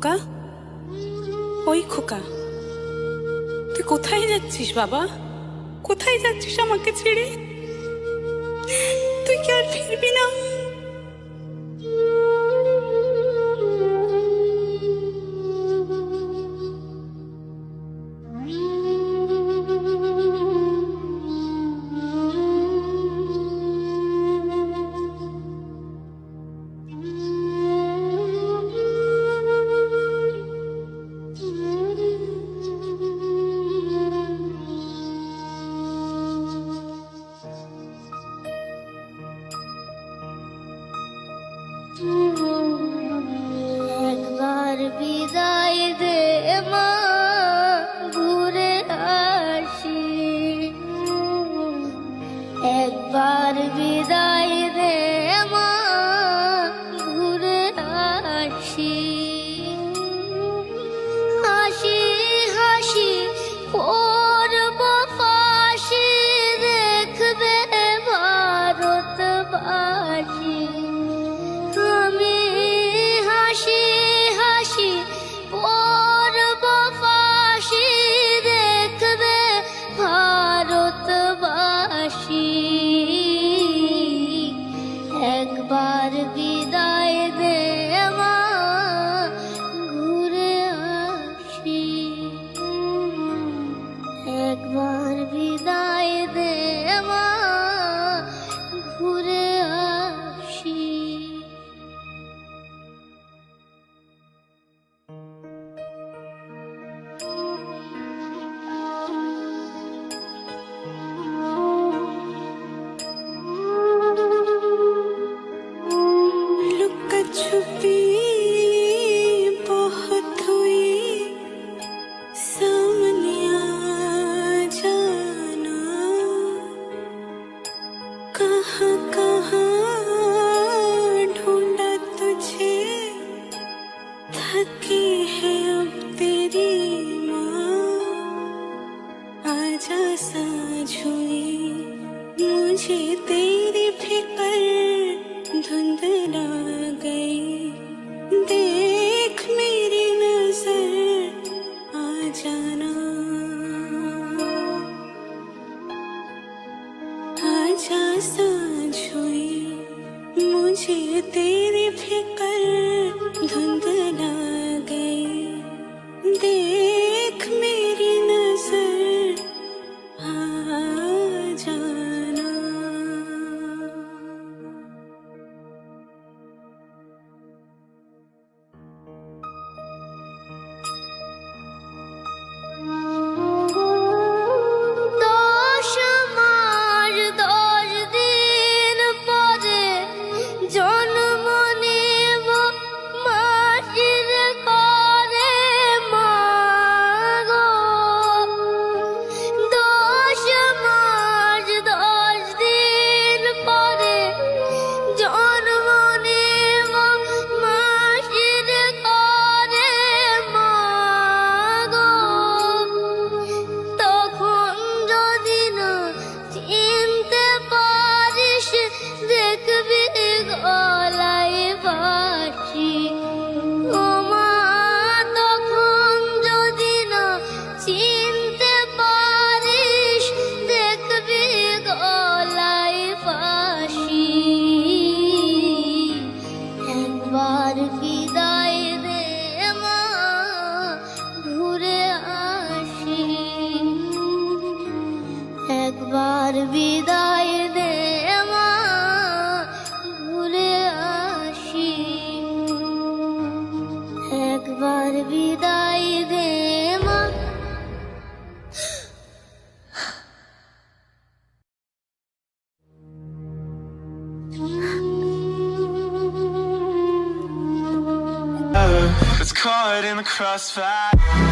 খোকা, ওই খোকা, তুই কোথায় যাচ্ছিস বাবা? কোথায় যাচ্ছিস আমাকে ছেড়ে? তুই কি আর ফিরবি না? একবার বিদায় দে মা, ঘুরে আসি। একবার বিদায় দে মা, ঘুরে আসি। হাসি হাসি পড়ব ফাঁসি, দেখবে ভারতবাসী। আমি হাসি হাসি পড়ব ফাঁসি, দেখবে ভারতবাসী। একবার বিদায় দে মা, ঘুরে আসি। একবার বিদায় দে মা, ঘুরে আসি। लुका छुपी बहुत हुई, सामने आ जाना। कहाँ कहाँ ढूंढा तुझे, थकी है अब तेरी माँ। आजा साँझ हुई, मुझे तेरी फिक्र धुंधला गई। देख मेरी नजर आ जाना। आजा साँझ हुई, मुझे तेरी फिक्र धुंधला गई। देख मेरी नजर आ जाना। দশ মাস 10 দিন পরে জন্ম নেব মাসির ঘরে মা গো। 10 মাস 10 দিন পরে জন্ম নেব মাসির ঘরে মা গো। তখন যদি না চিনতে পারিস, দেখবি গলায় বাঁশি। ও মা, তখন যদি না চিনতে পারিস, দেখবি গলায় বাঁশি। একবার বিদায় দে মা, ঘুরে আসি। একবার বিদায় দে মা, ঘুরে আসি। একবার বিদায় দে মা। It's caught in the crossfire.